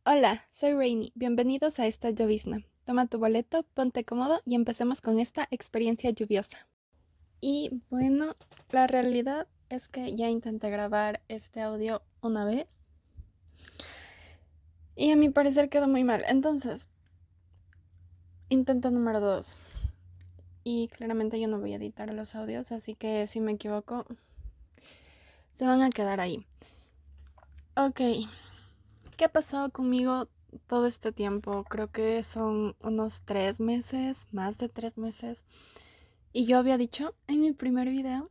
Hola, soy Rainy. Bienvenidos a esta llovizna. Toma tu boleto, ponte cómodo y empecemos con esta experiencia lluviosa. Y bueno, la realidad es que ya intenté grabar este audio una vez y a mi parecer quedó muy mal. Entonces, intento número 2. Y claramente yo no voy a editar los audios, así que si me equivoco, se van a quedar ahí. Ok, ¿qué ha pasado conmigo todo este tiempo? Creo que son unos 3 meses, más de 3 meses. Y yo había dicho en mi primer video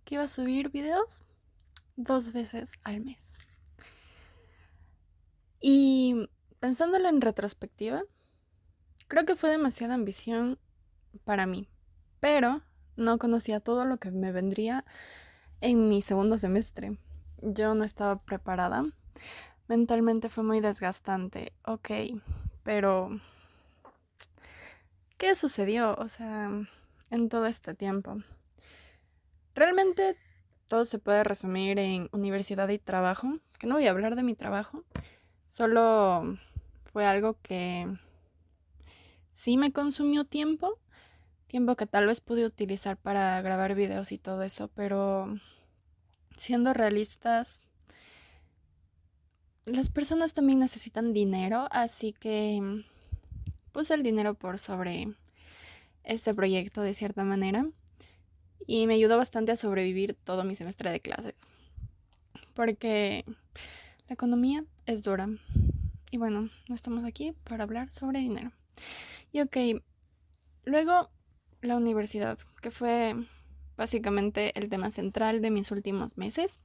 que iba a subir videos 2 veces al mes. Y pensándolo en retrospectiva, creo que fue demasiada ambición para mí. Pero no conocía todo lo que me vendría en mi segundo semestre. Yo no estaba preparada. Mentalmente fue muy desgastante, ok. Pero, ¿qué sucedió? O sea, en todo este tiempo. Realmente todo se puede resumir en universidad y trabajo, que no voy a hablar de mi trabajo, solo fue algo que sí me consumió tiempo que tal vez pude utilizar para grabar videos y todo eso, pero siendo realistas, las personas también necesitan dinero, así que puse el dinero por sobre este proyecto de cierta manera y me ayudó bastante a sobrevivir todo mi semestre de clases, porque la economía es dura. Y bueno, no estamos aquí para hablar sobre dinero. Y ok, luego la universidad, que fue básicamente el tema central de mis últimos meses.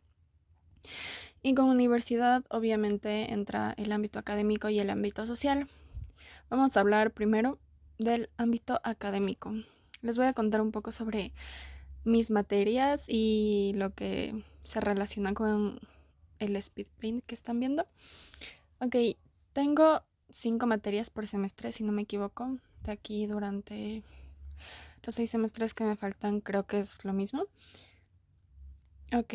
Y con universidad obviamente entra el ámbito académico y el ámbito social. Vamos a hablar primero del ámbito académico. Les voy a contar un poco sobre mis materias y lo que se relaciona con el speed paint que están viendo. Ok, tengo 5 materias por semestre, si no me equivoco. De aquí durante los 6 semestres que me faltan, creo que es lo mismo. Ok,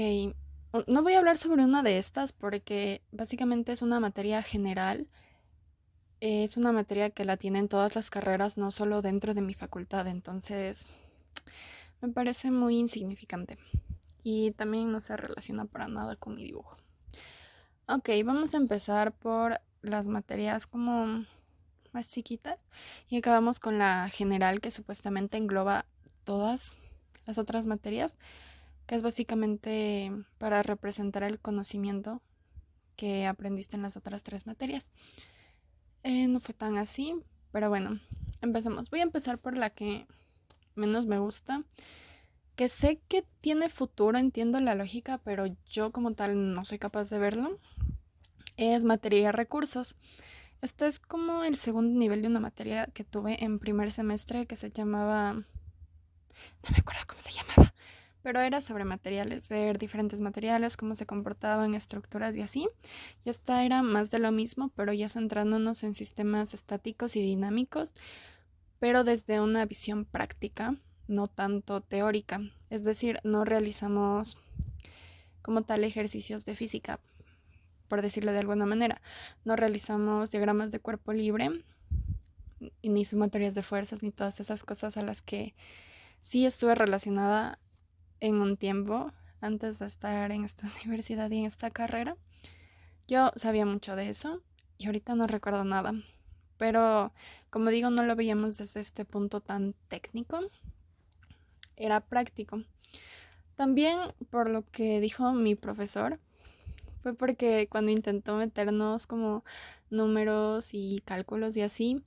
no voy a hablar sobre una de estas porque básicamente es una materia general. Es una materia que la tienen todas las carreras, no solo dentro de mi facultad. Entonces, me parece muy insignificante. Y también no se relaciona para nada con mi dibujo. Ok, vamos a empezar por las materias como más chiquitas y acabamos con la general que supuestamente engloba todas las otras materias, que es básicamente para representar el conocimiento que aprendiste en las otras 3 materias. No fue tan así, pero bueno, empecemos. Voy a empezar por la que menos me gusta, que sé que tiene futuro, entiendo la lógica, pero yo como tal no soy capaz de verlo. Es materia de recursos. Este es como el segundo nivel de una materia que tuve en primer semestre que se llamaba... No me acuerdo cómo se llamaba, pero era sobre materiales, ver diferentes materiales, cómo se comportaban, estructuras y así. Y esta era más de lo mismo, pero ya centrándonos en sistemas estáticos y dinámicos, pero desde una visión práctica, no tanto teórica. Es decir, no realizamos como tal ejercicios de física, por decirlo de alguna manera. No realizamos diagramas de cuerpo libre, ni sumatorias de fuerzas, ni todas esas cosas a las que sí estuve relacionada en un tiempo antes de estar en esta universidad y en esta carrera. Yo sabía mucho de eso y ahorita no recuerdo nada. Pero como digo, no lo veíamos desde este punto tan técnico. Era práctico. También por lo que dijo mi profesor, fue porque cuando intentó meternos como números y cálculos y así,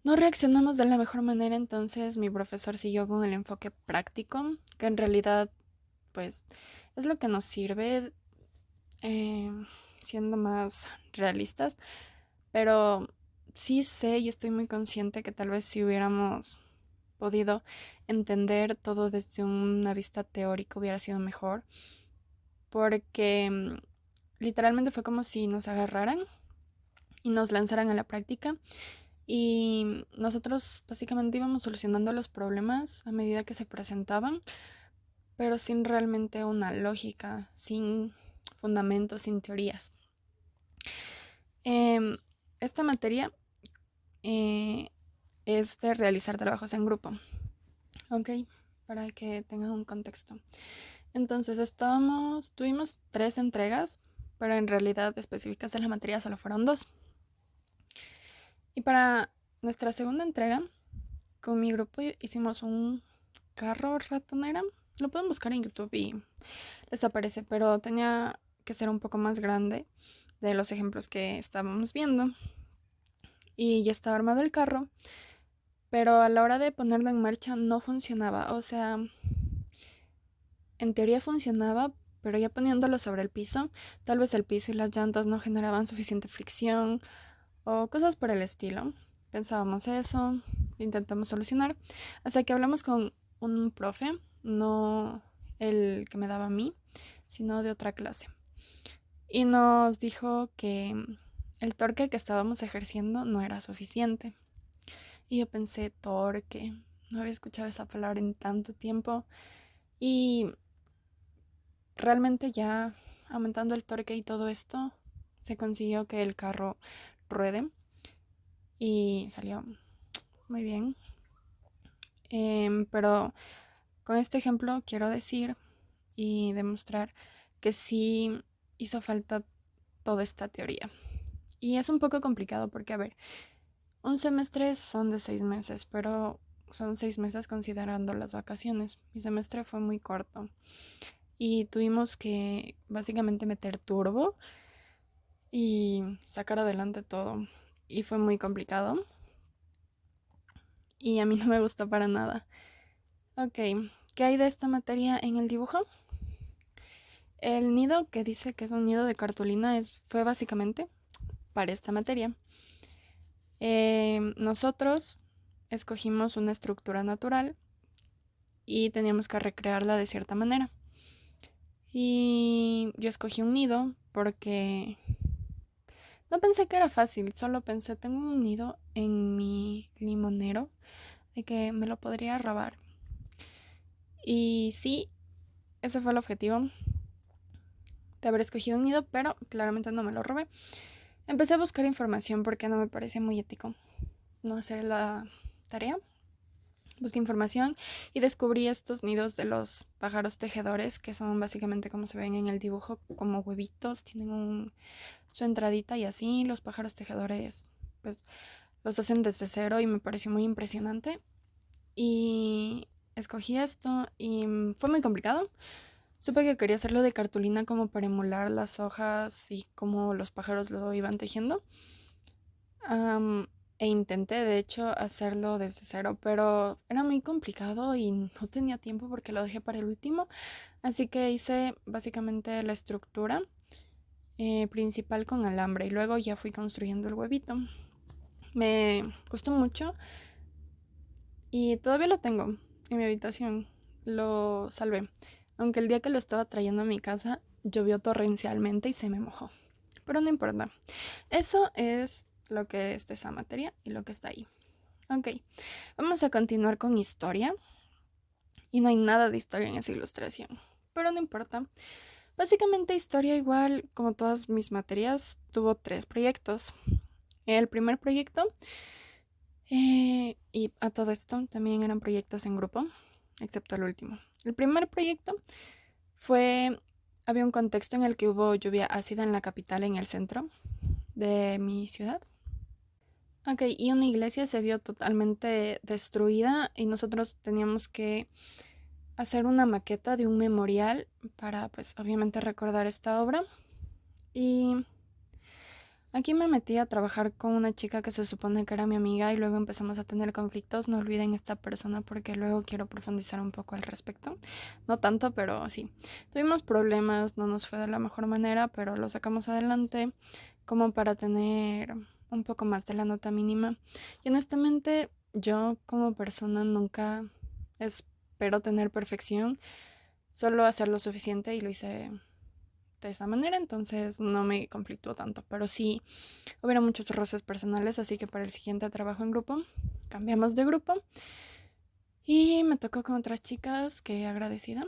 no reaccionamos de la mejor manera, entonces mi profesor siguió con el enfoque práctico, que en realidad pues es lo que nos sirve, eh, siendo más realistas, pero sí sé y estoy muy consciente que tal vez si hubiéramos podido entender todo desde una vista teórica hubiera sido mejor, porque literalmente fue como si nos agarraran y nos lanzaran a la práctica. Y nosotros básicamente íbamos solucionando los problemas a medida que se presentaban, pero sin realmente una lógica, sin fundamentos, sin teorías. esta materia es de realizar trabajos en grupo, ¿ok? Para que tengan un contexto. Entonces tuvimos 3 entregas, pero en realidad específicas de la materia solo fueron 2. Y para nuestra segunda entrega, con mi grupo hicimos un carro ratonera. Lo pueden buscar en YouTube y les aparece, pero tenía que ser un poco más grande de los ejemplos que estábamos viendo. Y ya estaba armado el carro, pero a la hora de ponerlo en marcha no funcionaba. O sea, en teoría funcionaba, pero ya poniéndolo sobre el piso, tal vez el piso y las llantas no generaban suficiente fricción o cosas por el estilo. Pensábamos eso, intentamos solucionar, hasta que hablamos con un profe, no el que me daba a mí, sino de otra clase. Y nos dijo que el torque que estábamos ejerciendo no era suficiente. Y yo pensé, torque, no había escuchado esa palabra en tanto tiempo. Y realmente ya aumentando el torque y todo esto, se consiguió que el carro ruede y salió muy bien. Pero con este ejemplo quiero decir y demostrar que sí hizo falta toda esta teoría. Y es un poco complicado porque, a ver, un semestre son de 6 meses, pero son 6 meses considerando las vacaciones. Mi semestre fue muy corto y tuvimos que básicamente meter turbo y sacar adelante todo. Y fue muy complicado. Y a mí no me gustó para nada. Ok, ¿qué hay de esta materia en el dibujo? El nido que dice que es un nido de cartulina fue básicamente para esta materia. Nosotros escogimos una estructura natural y teníamos que recrearla de cierta manera. Y yo escogí un nido porque no pensé que era fácil, solo pensé, tengo un nido en mi limonero de que me lo podría robar. Y sí, ese fue el objetivo de haber escogido un nido, pero claramente no me lo robé. Empecé a buscar información porque no me parecía muy ético no hacer la tarea. Busqué información y descubrí estos nidos de los pájaros tejedores, que son básicamente como se ven en el dibujo, como huevitos, tienen su entradita y así. Los pájaros tejedores pues los hacen desde cero y me pareció muy impresionante. Y escogí esto y fue muy complicado. Supe que quería hacerlo de cartulina como para emular las hojas y cómo los pájaros lo iban tejiendo. E intenté, de hecho, hacerlo desde cero, pero era muy complicado y no tenía tiempo porque lo dejé para el último. Así que hice básicamente la estructura principal con alambre y luego ya fui construyendo el huevito. Me costó mucho y todavía lo tengo en mi habitación. Lo salvé. Aunque el día que lo estaba trayendo a mi casa llovió torrencialmente y se me mojó. Pero no importa. Eso es lo que es de esa materia y lo que está ahí. Ok, vamos a continuar con historia. Y no hay nada de historia en esa ilustración. Pero no importa. Básicamente historia igual como todas mis materias tuvo 3 proyectos. El primer proyecto y a todo esto también eran proyectos en grupo, excepto el último. El primer proyecto había un contexto en el que hubo lluvia ácida en la capital, en el centro de mi ciudad. Ok, y una iglesia se vio totalmente destruida y nosotros teníamos que hacer una maqueta de un memorial para, pues, obviamente recordar esta obra. Y aquí me metí a trabajar con una chica que se supone que era mi amiga y luego empezamos a tener conflictos. No olviden esta persona porque luego quiero profundizar un poco al respecto. No tanto, pero sí. Tuvimos problemas, no nos fue de la mejor manera, pero lo sacamos adelante como para tener un poco más de la nota mínima. Y honestamente, yo como persona nunca espero tener perfección, solo hacer lo suficiente y lo hice de esa manera, entonces no me conflictuó tanto, pero sí hubieron muchos roces personales, así que para el siguiente trabajo en grupo cambiamos de grupo y me tocó con otras chicas que agradecida.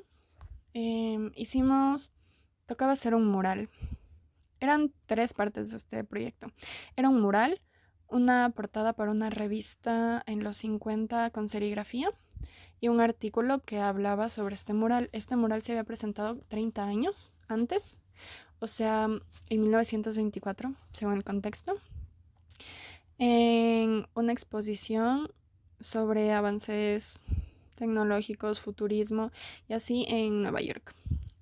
Tocaba hacer un mural. Eran 3 partes de este proyecto. Era un mural, una portada para una revista en los 50 con serigrafía y un artículo que hablaba sobre este mural. Este mural se había presentado 30 años antes, o sea, en 1924, según el contexto, en una exposición sobre avances tecnológicos, futurismo y así en Nueva York.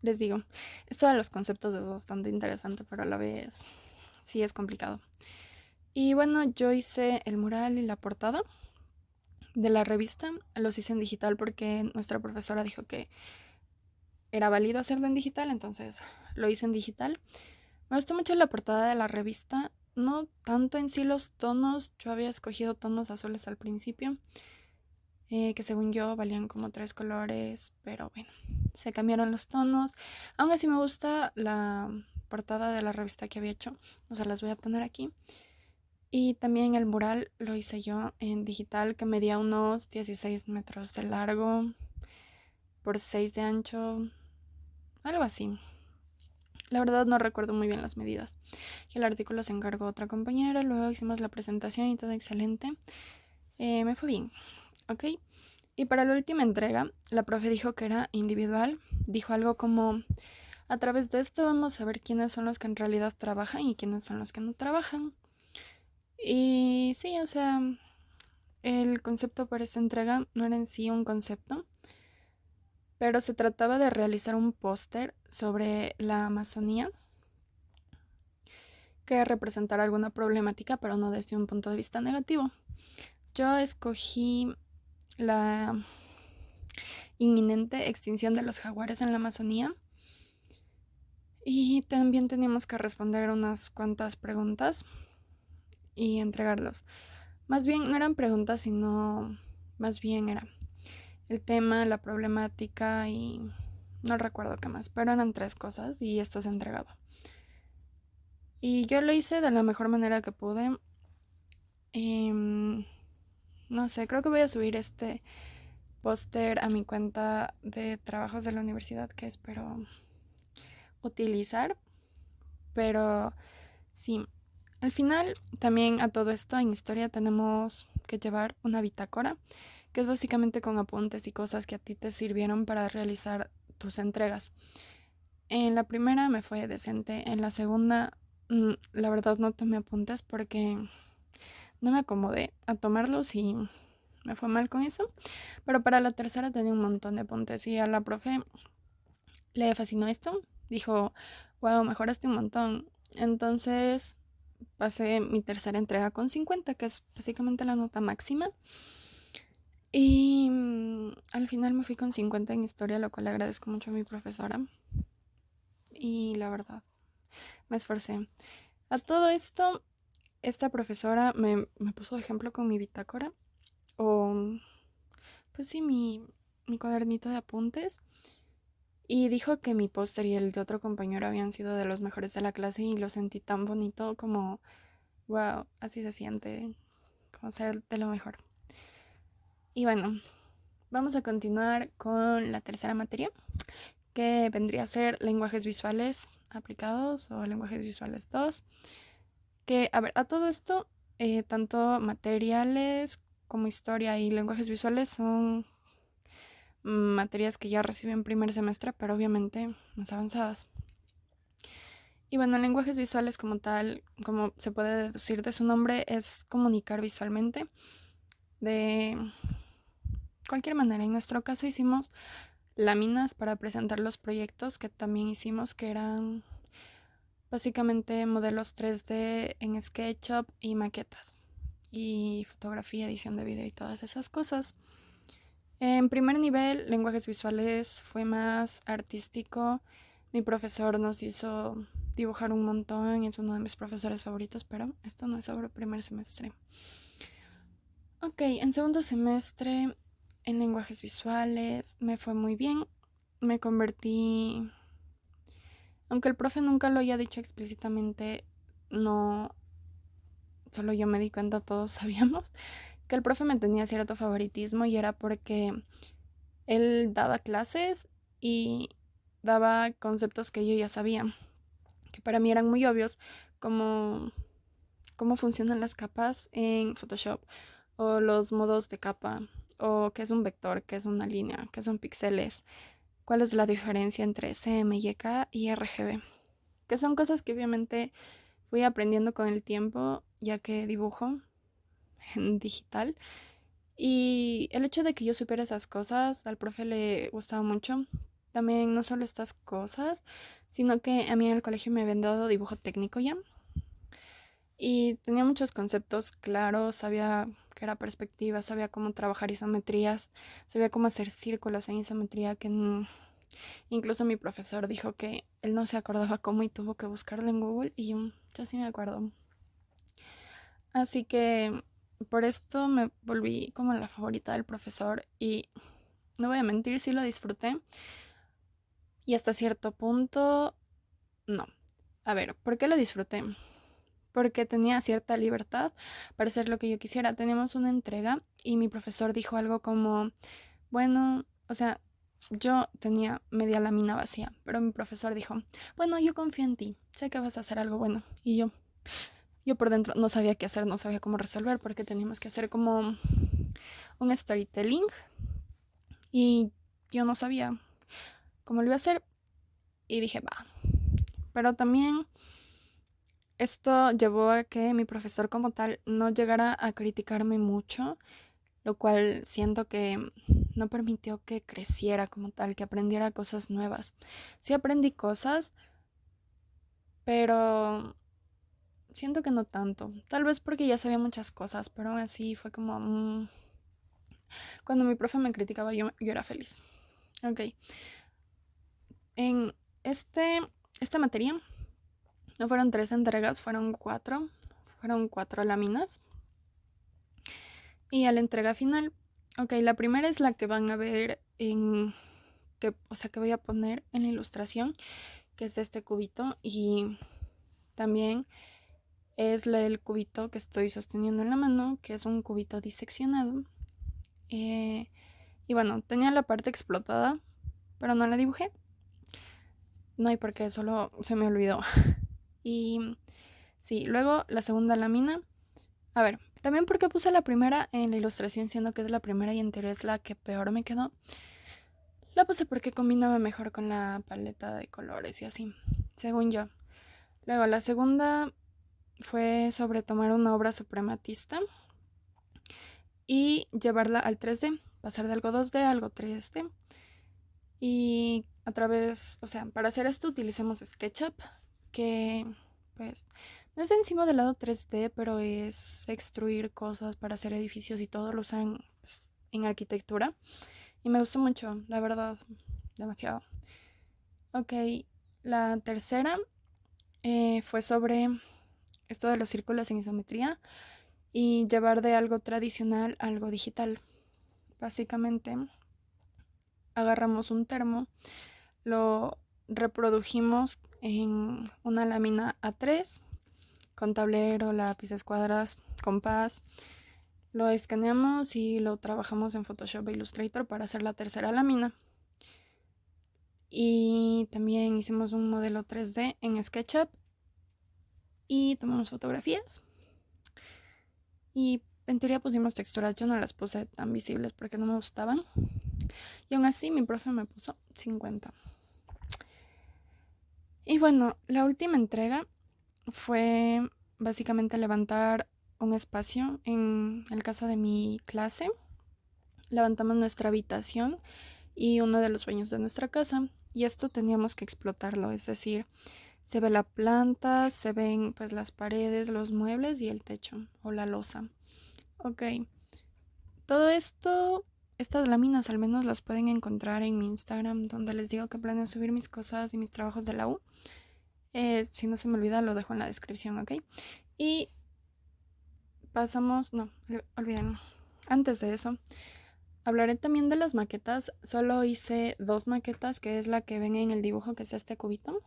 Les digo, esto de los conceptos es bastante interesante, pero a la vez sí es complicado. Y bueno, yo hice el mural y la portada de la revista. Los hice en digital porque nuestra profesora dijo que era válido hacerlo en digital, entonces lo hice en digital. Me gustó mucho la portada de la revista, no tanto en sí los tonos. Yo había escogido tonos azules al principio, que según yo valían como 3 colores, pero bueno, se cambiaron los tonos. Aún así me gusta la portada de la revista que había hecho, o sea, las voy a poner aquí. Y también el mural lo hice yo en digital, que medía unos 16 metros de largo por 6 de ancho, algo así. La verdad no recuerdo muy bien las medidas. Y el artículo se encargó otra compañera, luego hicimos la presentación y todo excelente. Me fue bien, ¿ok? Y para la última entrega, la profe dijo que era individual. Dijo algo como, a través de esto vamos a ver quiénes son los que en realidad trabajan y quiénes son los que no trabajan. Y sí, o sea, el concepto para esta entrega no era en sí un concepto, pero se trataba de realizar un póster sobre la Amazonía que representara alguna problemática, pero no desde un punto de vista negativo. Yo escogí la inminente extinción de los jaguares en la Amazonía y también teníamos que responder unas cuantas preguntas y entregarlos. Más bien no eran preguntas, sino más bien era el tema, la problemática y no recuerdo qué más, pero eran 3 cosas y esto se entregaba. Y yo lo hice de la mejor manera que pude. No sé, creo que voy a subir este póster a mi cuenta de trabajos de la universidad que espero utilizar. Pero sí, al final también a todo esto en historia tenemos que llevar una bitácora, que es básicamente con apuntes y cosas que a ti te sirvieron para realizar tus entregas. En la primera me fue decente, en la segunda la verdad no tomé apuntes porque no me acomodé a tomarlos y me fue mal con eso. Pero para la tercera tenía un montón de apuntes y a la profe le fascinó esto. Dijo, wow, mejoraste un montón. Entonces pasé mi tercera entrega con 50, que es básicamente la nota máxima. Y al final me fui con 50 en historia, lo cual le agradezco mucho a mi profesora. Y la verdad, me esforcé. A todo esto, esta profesora me puso de ejemplo con mi bitácora. O, pues sí, mi cuadernito de apuntes. Y dijo que mi póster y el de otro compañero habían sido de los mejores de la clase y lo sentí tan bonito como, wow, así se siente, como ser de lo mejor. Y bueno, vamos a continuar con la tercera materia, que vendría a ser lenguajes visuales aplicados o lenguajes visuales 2. Que, a ver, a todo esto, tanto materiales como historia y lenguajes visuales son materias que ya recibí en primer semestre, pero obviamente más avanzadas. Y bueno, lenguajes visuales como tal, como se puede deducir de su nombre, es comunicar visualmente de cualquier manera. En nuestro caso hicimos láminas para presentar los proyectos que también hicimos, que eran básicamente modelos 3D en SketchUp y maquetas y fotografía, edición de video y todas esas cosas. En primer nivel, lenguajes visuales fue más artístico. Mi profesor nos hizo dibujar un montón, es uno de mis profesores favoritos, pero esto no es sobre primer semestre. Ok, en segundo semestre, en lenguajes visuales, me fue muy bien. Me convertí, aunque el profe nunca lo haya dicho explícitamente, no, solo yo me di cuenta, todos sabíamos, que el profe me tenía cierto favoritismo y era porque él daba clases y daba conceptos que yo ya sabía, que para mí eran muy obvios, como cómo funcionan las capas en Photoshop, o los modos de capa, o qué es un vector, qué es una línea, qué son píxeles, cuál es la diferencia entre CMYK y RGB, que son cosas que obviamente fui aprendiendo con el tiempo, ya que dibujo en digital. Y el hecho de que yo supiera esas cosas, al profe le gustaba mucho. También no solo estas cosas, sino que a mí en el colegio me habían dado dibujo técnico ya. Y tenía muchos conceptos claros, sabía que era perspectiva, sabía cómo trabajar isometrías, sabía cómo hacer círculos en isometría, incluso mi profesor dijo que él no se acordaba cómo y tuvo que buscarlo en Google y yo sí me acuerdo. Así que por esto me volví como la favorita del profesor y no voy a mentir, sí lo disfruté. Y hasta cierto punto, no. A ver, ¿por qué lo disfruté? Porque tenía cierta libertad para hacer lo que yo quisiera. Teníamos una entrega y mi profesor dijo algo como, bueno, o sea, yo tenía media lámina vacía, pero mi profesor dijo, bueno, yo confío en ti, sé que vas a hacer algo bueno. Y yo por dentro no sabía qué hacer, no sabía cómo resolver, porque teníamos que hacer como un storytelling y yo no sabía cómo lo iba a hacer y dije, va. Pero también esto llevó a que mi profesor como tal no llegara a criticarme mucho, lo cual siento que no permitió que creciera como tal, que aprendiera cosas nuevas. Sí aprendí cosas, pero siento que no tanto. Tal vez porque ya sabía muchas cosas, pero aún así fue como... cuando mi profe me criticaba yo era feliz. Ok. En esta materia no fueron 3 entregas, fueron 4. Fueron 4 láminas. Y a la entrega final, ok, la primera es la que van a ver que voy a poner en la ilustración, que es de este cubito. Y también es el cubito que estoy sosteniendo en la mano, que es un cubito diseccionado. Y bueno, tenía la parte explotada, pero no la dibujé. No hay por qué, solo se me olvidó. Y sí, luego la segunda lámina. A ver, también porque puse la primera en la ilustración, siendo que es la primera y en teoría es la que peor me quedó. La puse porque combinaba mejor con la paleta de colores y así, según yo. Luego la segunda fue sobre tomar una obra suprematista y llevarla al 3D, pasar de algo 2D a algo 3D. Y a través, o sea, para hacer esto utilicemos SketchUp, que pues no es encima del lado 3D, pero es extruir cosas para hacer edificios y todo, lo usan pues, en arquitectura. Y me gustó mucho, la verdad, demasiado. Ok, la tercera fue sobre esto de los círculos en isometría y llevar de algo tradicional a algo digital. Básicamente, agarramos un termo, lo reprodujimos en una lámina A3 con tablero, lápiz, escuadras, compás. Lo escaneamos y lo trabajamos en Photoshop e Illustrator para hacer la tercera lámina. Y también hicimos un modelo 3D en SketchUp y tomamos fotografías. Y en teoría pusimos texturas, yo no las puse tan visibles porque no me gustaban. Y aún así mi profe me puso 50. Y bueno, la última entrega fue básicamente levantar un espacio. En el caso de mi clase, levantamos nuestra habitación y uno de los baños de nuestra casa. Y esto teníamos que explotarlo, es decir, se ve la planta, se ven pues las paredes, los muebles y el techo o la losa. Ok, todo esto, estas láminas al menos las pueden encontrar en mi Instagram, donde les digo que planeo subir mis cosas y mis trabajos de la U. Si no se me olvida, lo dejo en la descripción, ¿ok? Y pasamos, no, olviden, antes de eso, hablaré también de las maquetas. Solo hice 2 maquetas, que es la que ven en el dibujo, que es este cubito.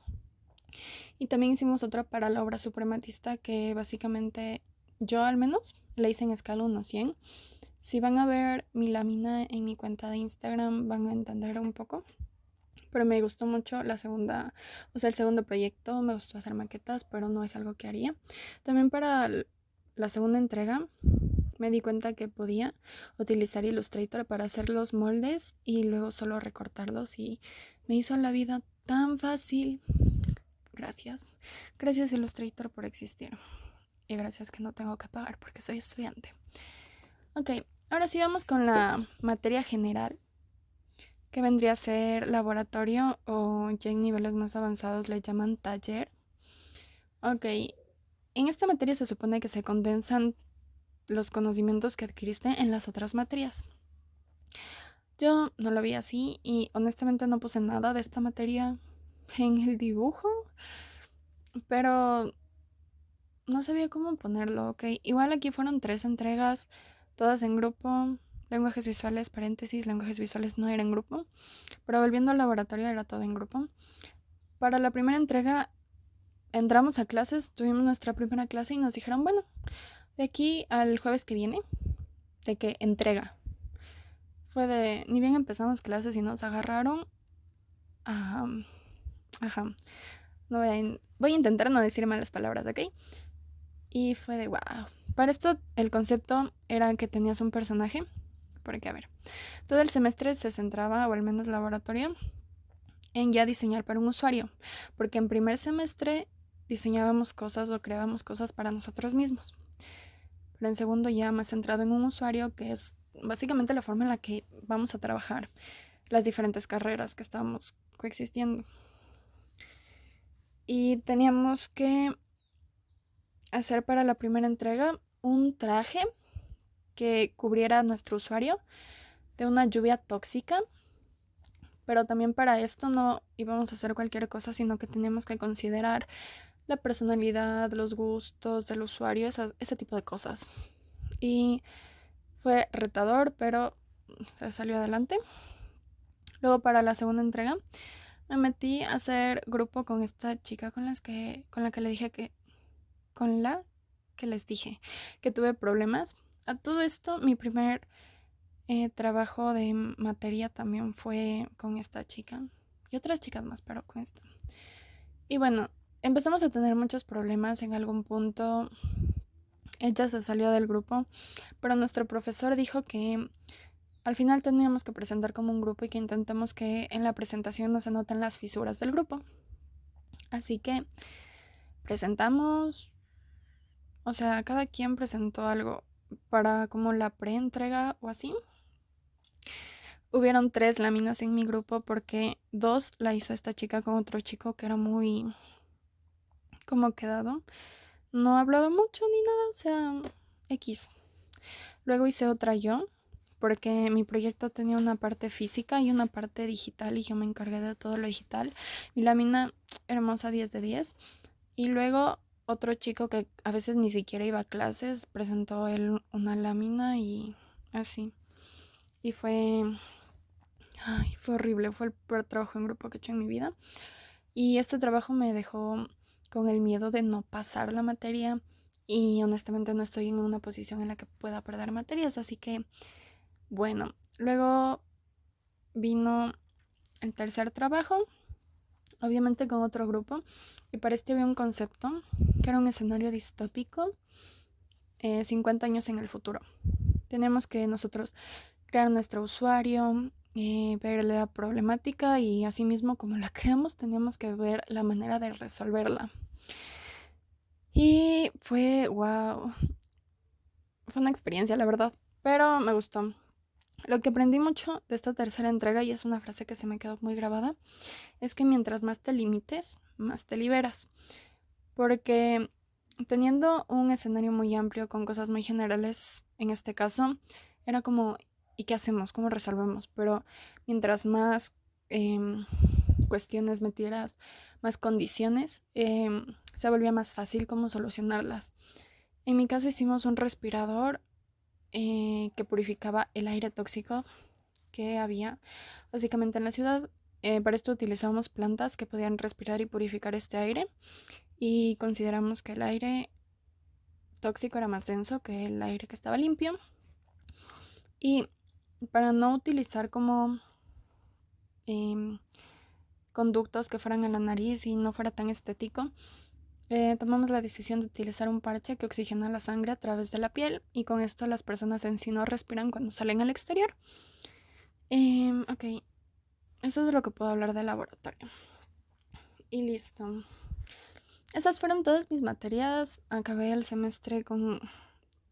Y también hicimos otra para la obra suprematista, que básicamente yo al menos la hice en escala 1:100. Si van a ver mi lámina en mi cuenta de Instagram, van a entender un poco. Pero me gustó mucho la segunda, o sea, el segundo proyecto. Me gustó hacer maquetas, pero no es algo que haría. También para la segunda entrega me di cuenta que podía utilizar Illustrator para hacer los moldes y luego solo recortarlos y me hizo la vida tan fácil. Gracias. Gracias Illustrator por existir. Y gracias que no tengo que pagar porque soy estudiante. Ok, ahora sí vamos con la materia general, que vendría a ser laboratorio o ya en niveles más avanzados le llaman taller. Ok, en esta materia se supone que se condensan los conocimientos que adquiriste en las otras materias. Yo no lo vi así y honestamente no puse nada de esta materia en el dibujo, pero no sabía cómo ponerlo, ok. Igual aquí fueron 3 entregas, todas en grupo. Lenguajes visuales, paréntesis, lenguajes visuales no era en grupo, pero volviendo al laboratorio era todo en grupo. Para la primera entrega entramos a clases, tuvimos nuestra primera clase y nos dijeron, bueno, de aquí al jueves que viene, de que entrega. Fue de, ni bien empezamos clases y nos agarraron. Ajá. No voy a intentar no decir malas palabras, ¿ok? Y fue de wow. Para esto el concepto era que tenías un personaje, porque a ver, todo el semestre se centraba, o al menos laboratorio, en ya diseñar para un usuario, porque en primer semestre diseñábamos cosas o creábamos cosas para nosotros mismos, pero en segundo ya más centrado en un usuario, que es básicamente la forma en la que vamos a trabajar las diferentes carreras que estábamos coexistiendo. Y teníamos que hacer para la primera entrega un traje que cubriera a nuestro usuario de una lluvia tóxica, pero también para esto no íbamos a hacer cualquier cosa, sino que teníamos que considerar la personalidad, los gustos del usuario, ese tipo de cosas. Y fue retador, pero se salió adelante. Luego para la segunda entrega me metí a hacer grupo con esta chica con la que le dije que les dije que tuve problemas. A todo esto, mi primer trabajo de materia también fue con esta chica y otras chicas más, pero con esta. Y bueno, empezamos a tener muchos problemas en algún punto. Ella se salió del grupo, pero nuestro profesor dijo que al final teníamos que presentar como un grupo y que intentemos que en la presentación no se noten las fisuras del grupo. Así que presentamos, o sea, cada quien presentó algo para como la preentrega o así. Hubieron 3 láminas en mi grupo porque 2 la hizo esta chica con otro chico que era muy como quedado. No hablaba mucho ni nada, o sea, X. Luego hice otra yo porque mi proyecto tenía una parte física y una parte digital y yo me encargué de todo lo digital. Mi lámina hermosa 10 de 10. Y luego otro chico que a veces ni siquiera iba a clases presentó él una lámina y así. Y fue horrible, fue el peor trabajo en grupo que he hecho en mi vida. Y este trabajo me dejó con el miedo de no pasar la materia y honestamente no estoy en una posición en la que pueda perder materias, así que bueno, luego vino el tercer trabajo, obviamente con otro grupo, y para este había un concepto que era un escenario distópico, 50 años en el futuro. Tenemos que nosotros crear nuestro usuario, ver la problemática y asimismo como la creamos teníamos que ver la manera de resolverla. Y fue wow, fue una experiencia la verdad, pero me gustó. Lo que aprendí mucho de esta tercera entrega, y es una frase que se me quedó muy grabada, es que mientras más te limites, más te liberas. Porque teniendo un escenario muy amplio con cosas muy generales, en este caso, era como, ¿y qué hacemos? ¿Cómo resolvemos? Pero mientras más cuestiones metieras, más condiciones, se volvía más fácil cómo solucionarlas. En mi caso hicimos un respirador que purificaba el aire tóxico que había básicamente en la ciudad. Para esto utilizábamos plantas que podían respirar y purificar este aire y consideramos que el aire tóxico era más denso que el aire que estaba limpio. Y para no utilizar como conductos que fueran a la nariz y no fuera tan estético, tomamos la decisión de utilizar un parche que oxigena la sangre a través de la piel y con esto las personas en sí no respiran cuando salen al exterior. Ok, eso es lo que puedo hablar del laboratorio. Y listo. Esas fueron todas mis materias. Acabé el semestre con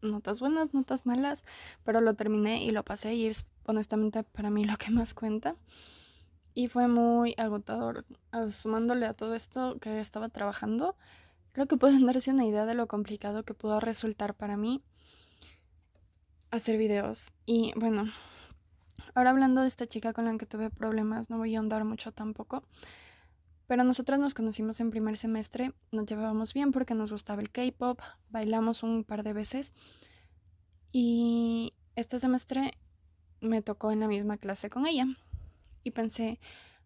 notas buenas, notas malas, pero lo terminé y lo pasé y es honestamente para mí lo que más cuenta. Y fue muy agotador. Sumándole a todo esto que estaba trabajando, creo que pueden darse una idea de lo complicado que pudo resultar para mí hacer videos. Y bueno, ahora hablando de esta chica con la que tuve problemas, no voy a ahondar mucho tampoco. Pero nosotras nos conocimos en primer semestre, nos llevábamos bien porque nos gustaba el K-pop, bailamos un par de veces y este semestre me tocó en la misma clase con ella. Y pensé,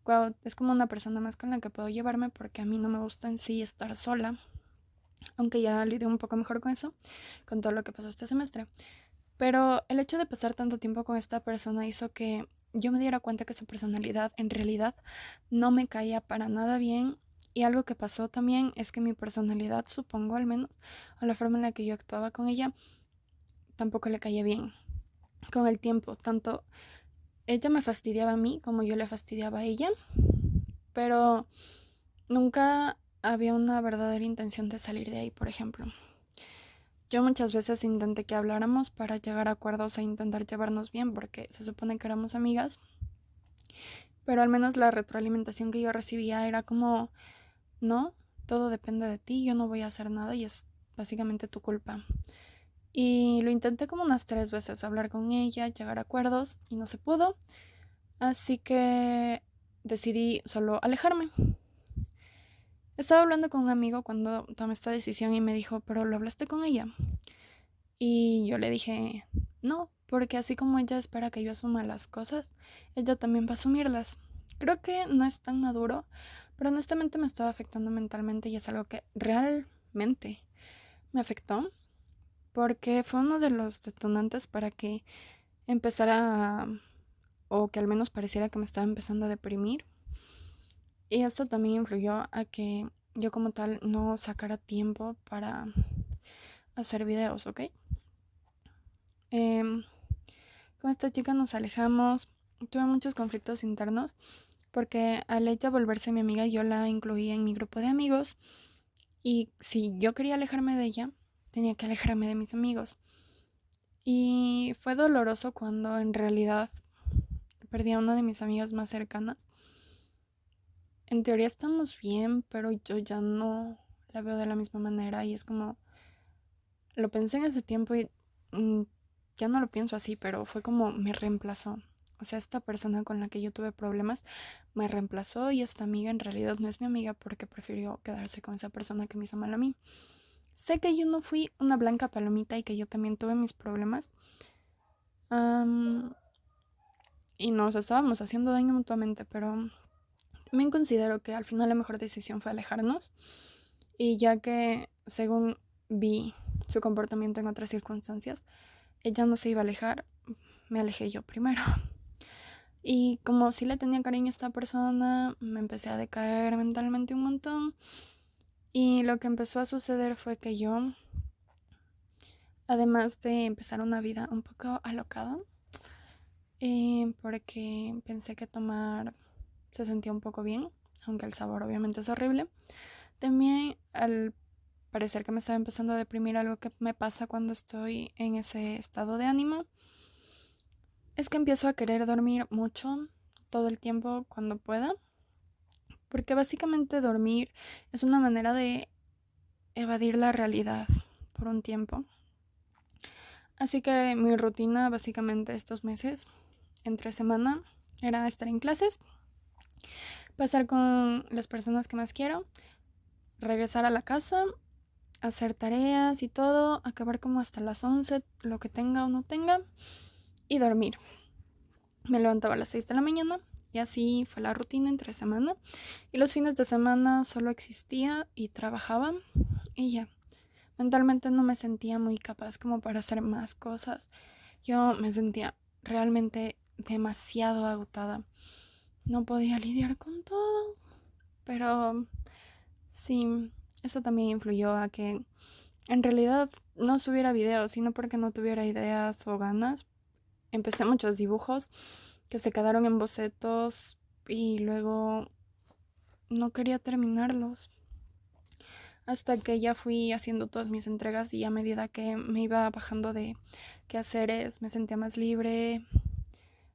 wow, es como una persona más con la que puedo llevarme porque a mí no me gusta en sí estar sola, aunque ya lidié un poco mejor con eso, con todo lo que pasó este semestre. Pero el hecho de pasar tanto tiempo con esta persona hizo que yo me diera cuenta que su personalidad en realidad no me caía para nada bien. Y algo que pasó también es que mi personalidad, supongo al menos, o la forma en la que yo actuaba con ella, tampoco le caía bien. Con el tiempo, tanto ella me fastidiaba a mí como yo le fastidiaba a ella, pero nunca había una verdadera intención de salir de ahí, por ejemplo. Yo muchas veces intenté que habláramos para llegar a acuerdos e intentar llevarnos bien porque se supone que éramos amigas, pero al menos la retroalimentación que yo recibía era como, no, todo depende de ti, yo no voy a hacer nada y es básicamente tu culpa. Y lo intenté como unas 3 veces, hablar con ella, llegar a acuerdos y no se pudo, así que decidí solo alejarme. Estaba hablando con un amigo cuando tomé esta decisión y me dijo, pero ¿lo hablaste con ella? Y yo le dije, no, porque así como ella espera que yo asuma las cosas, ella también va a asumirlas. Creo que no es tan maduro, pero honestamente me estaba afectando mentalmente y es algo que realmente me afectó, porque fue uno de los detonantes para que empezara o que al menos pareciera que me estaba empezando a deprimir. Y esto también influyó a que yo como tal no sacara tiempo para hacer videos, ¿ok? Em, con esta chica nos alejamos, tuve muchos conflictos internos porque al ella volverse mi amiga yo la incluía en mi grupo de amigos y si yo quería alejarme de ella tenía que alejarme de mis amigos y fue doloroso cuando en realidad perdí a una de mis amigas más cercanas. En teoría estamos bien, pero yo ya no la veo de la misma manera y es como, lo pensé en ese tiempo y mm, ya no lo pienso así, pero fue como me reemplazó. O sea, esta persona con la que yo tuve problemas me reemplazó y esta amiga en realidad no es mi amiga porque prefirió quedarse con esa persona que me hizo mal a mí. Sé que yo no fui una blanca palomita y que yo también tuve mis problemas. Y nos estábamos haciendo daño mutuamente, pero también considero que al final la mejor decisión fue alejarnos. Y ya que, según vi su comportamiento en otras circunstancias, ella no se iba a alejar, me alejé yo primero. Y como sí le tenía cariño a esta persona, me empecé a decaer mentalmente un montón. Y lo que empezó a suceder fue que yo, además de empezar una vida un poco alocada, porque pensé que tomar se sentía un poco bien, aunque el sabor obviamente es horrible, también al parecer que me estaba empezando a deprimir, algo que me pasa cuando estoy en ese estado de ánimo, es que empiezo a querer dormir mucho todo el tiempo cuando pueda, porque básicamente dormir es una manera de evadir la realidad por un tiempo. Así que mi rutina básicamente estos meses, entre semana, era estar en clases, pasar con las personas que más quiero, regresar a la casa, hacer tareas y todo, acabar como hasta las 11, lo que tenga o no tenga, y dormir. Me levantaba a las 6 de la mañana y así fue la rutina entre semana. Y los fines de semana solo existía y trabajaba y ya. Mentalmente no me sentía muy capaz como para hacer más cosas. Yo me sentía realmente demasiado agotada. No podía lidiar con todo. Pero sí, eso también influyó a que en realidad no subiera videos, sino porque no tuviera ideas o ganas. Empecé muchos dibujos que se quedaron en bocetos y luego no quería terminarlos. Hasta que ya fui haciendo todas mis entregas y a medida que me iba bajando de quehaceres, me sentía más libre,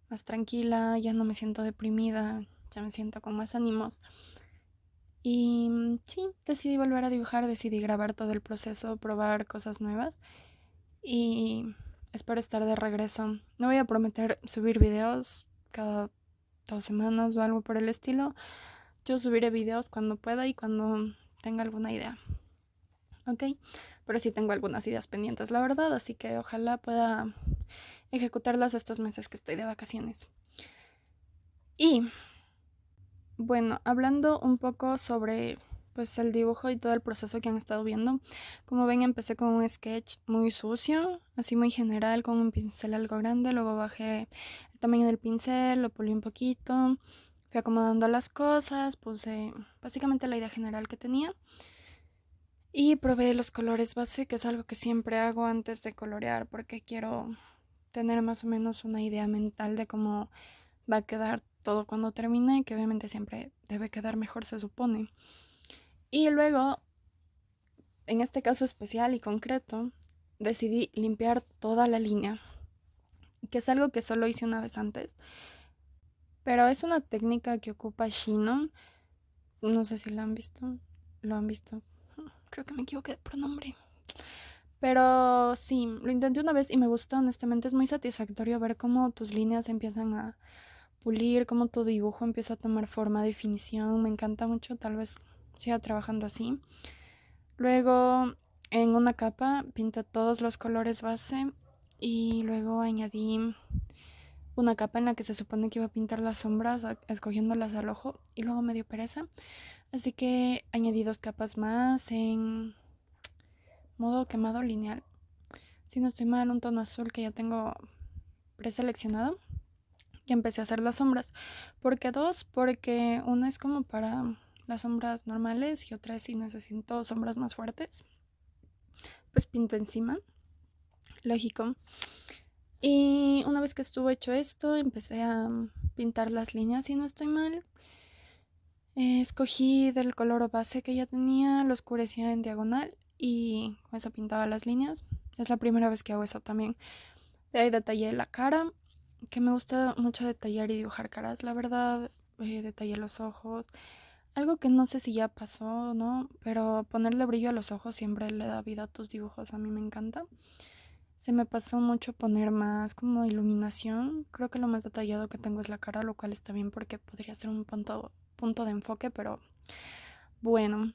más tranquila, ya no me siento deprimida, ya me siento con más ánimos. Y sí, decidí volver a dibujar, decidí grabar todo el proceso, probar cosas nuevas y espero estar de regreso. No voy a prometer subir videos cada 2 semanas o algo por el estilo. Yo subiré videos cuando pueda y cuando tenga alguna idea. Ok, pero sí tengo algunas ideas pendientes, la verdad, así que ojalá pueda ejecutarlas estos meses que estoy de vacaciones. Y bueno, hablando un poco sobre pues el dibujo y todo el proceso que han estado viendo, como ven empecé con un sketch muy sucio, así muy general, con un pincel algo grande, luego bajé el tamaño del pincel, lo pulí un poquito, fui acomodando las cosas, puse básicamente la idea general que tenía y probé los colores base, que es algo que siempre hago antes de colorear porque quiero tener más o menos una idea mental de cómo va a quedar todo cuando termine, que obviamente siempre debe quedar mejor, se supone. Y luego, en este caso especial y concreto, decidí limpiar toda la línea, que es algo que solo hice una vez antes, pero es una técnica que ocupa Shino. No sé si la han visto. Lo han visto. Creo que me equivoqué de pronombre. Pero sí, lo intenté una vez y me gusta, honestamente, es muy satisfactorio ver cómo tus líneas empiezan a pulir, cómo tu dibujo empieza a tomar forma, definición. Me encanta mucho, tal vez siga trabajando así. Luego, en una capa, pinté todos los colores base y luego añadí una capa en la que se supone que iba a pintar las sombras, escogiéndolas al ojo, y luego me dio pereza. Así que añadí 2 capas más en modo quemado lineal. Si no estoy mal, un tono azul que ya tengo preseleccionado. Y empecé a hacer las sombras. ¿Por qué dos? Porque una es como para las sombras normales y otra es si necesito sombras más fuertes. Pues pinto encima. Lógico. Y una vez que estuvo hecho esto, empecé a pintar las líneas, si no estoy mal. Escogí del color base que ya tenía, lo oscurecía en diagonal y con eso pintaba las líneas. Es la primera vez que hago eso también. De ahí detallé la cara, que me gusta mucho detallar y dibujar caras, la verdad. Detallé los ojos. Algo que no sé si ya pasó o no, pero ponerle brillo a los ojos siempre le da vida a tus dibujos, a mí me encanta. Se me pasó mucho poner más como iluminación. Creo que lo más detallado que tengo es la cara, lo cual está bien porque podría ser un punto de enfoque, pero bueno.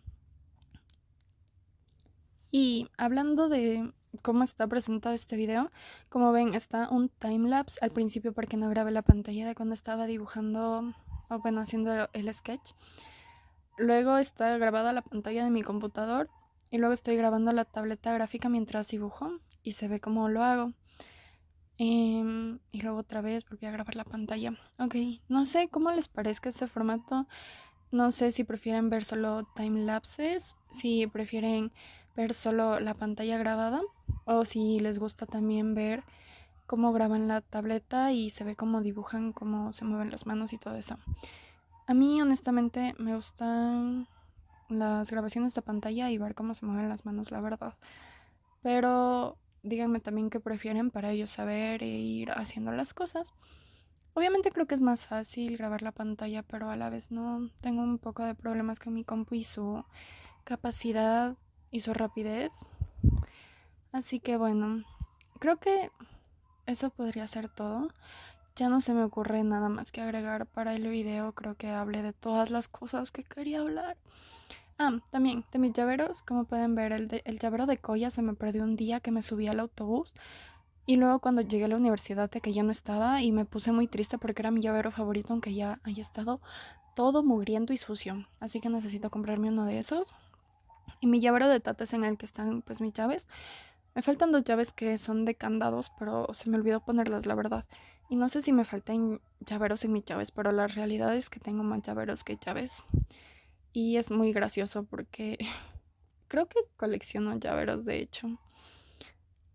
Y hablando de cómo está presentado este video, como ven está un timelapse al principio porque no grabé la pantalla de cuando estaba dibujando, o bueno, haciendo el sketch. Luego está grabada la pantalla de mi computador y luego estoy grabando la tableta gráfica mientras dibujo y se ve cómo lo hago. Y luego otra vez volví a grabar la pantalla. Ok, no sé cómo les parezca este formato. No sé si prefieren ver solo timelapses, si prefieren ver solo la pantalla grabada o si les gusta también ver cómo graban la tableta y se ve cómo dibujan, cómo se mueven las manos y todo eso. A mí honestamente me gustan las grabaciones de pantalla y ver cómo se mueven las manos, la verdad. Pero díganme también qué prefieren para ellos saber e ir haciendo las cosas. Obviamente creo que es más fácil grabar la pantalla, pero a la vez no. Tengo un poco de problemas con mi compu y su capacidad y su rapidez. Así que bueno, creo que eso podría ser todo. Ya no se me ocurre nada más que agregar para el video. Creo que hablé de todas las cosas que quería hablar. También de mis llaveros, como pueden ver, el llavero de Koya se me perdió un día que me subí al autobús y luego cuando llegué a la universidad de que ya no estaba y me puse muy triste porque era mi llavero favorito aunque ya haya estado todo mugriento y sucio, así que necesito comprarme uno de esos. Y mi llavero de Tata es en el que están pues mis llaves. Me faltan 2 llaves que son de candados, pero se me olvidó ponerlas, la verdad. Y no sé si me faltan llaveros en mis llaves, pero la realidad es que tengo más llaveros que llaves. Y es muy gracioso porque creo que colecciono llaveros, de hecho.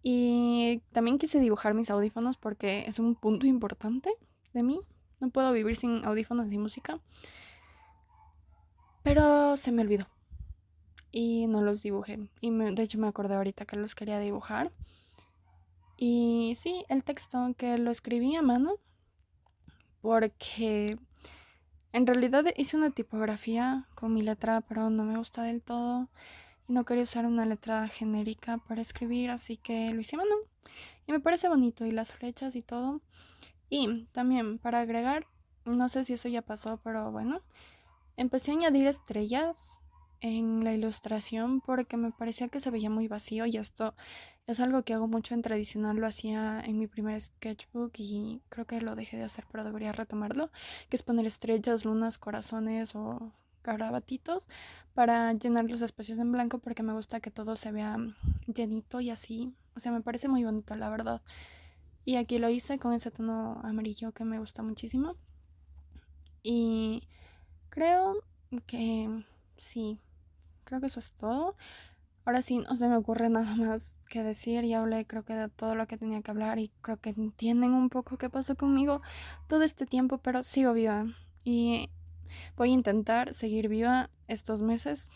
Y también quise dibujar mis audífonos porque es un punto importante de mí. No puedo vivir sin audífonos y música. Pero se me olvidó y no los dibujé. De hecho me acordé ahorita que los quería dibujar. Y sí, el texto que lo escribí a mano porque en realidad hice una tipografía con mi letra, pero no me gusta del todo. Y no quería usar una letra genérica para escribir, así que lo hice a mano. Y me parece bonito y las flechas y todo. Y también para agregar, no sé si eso ya pasó, pero bueno, empecé a añadir estrellas en la ilustración porque me parecía que se veía muy vacío y esto es algo que hago mucho en tradicional, lo hacía en mi primer sketchbook y creo que lo dejé de hacer, pero debería retomarlo, que es poner estrellas, lunas, corazones o garabatitos para llenar los espacios en blanco porque me gusta que todo se vea llenito y así, o sea, me parece muy bonito, la verdad. Y aquí lo hice con ese tono amarillo que me gusta muchísimo. Y creo que sí, creo que eso es todo. Ahora sí, no se me ocurre nada más que decir y hablé creo que de todo lo que tenía que hablar y creo que entienden un poco qué pasó conmigo todo este tiempo, pero sigo viva y voy a intentar seguir viva estos meses.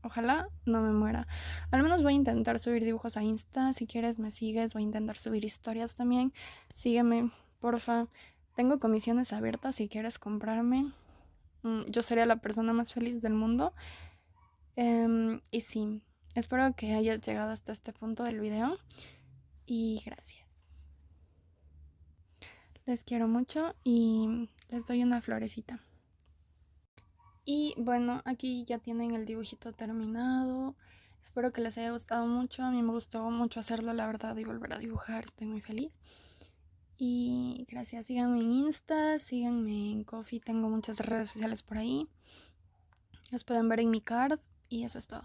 Ojalá no me muera. Al menos voy a intentar subir dibujos a Insta. Si quieres me sigues. Voy a intentar subir historias también. Sígueme, porfa. Tengo comisiones abiertas si quieres comprarme. Yo sería la persona más feliz del mundo. Y sí, espero que hayas llegado hasta este punto del video. Y gracias. Les quiero mucho y les doy una florecita. Y bueno, aquí ya tienen el dibujito terminado. Espero que les haya gustado mucho. A mí me gustó mucho hacerlo, la verdad, y volver a dibujar. Estoy muy feliz. Y gracias. Síganme en Insta, síganme en Coffee. Tengo muchas redes sociales por ahí. Los pueden ver en mi card. Y eso es todo.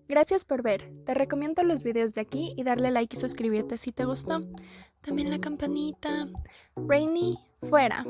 Gracias por ver. Te recomiendo los videos de aquí y darle like y suscribirte si te gustó. También la campanita. Rainy, fuera.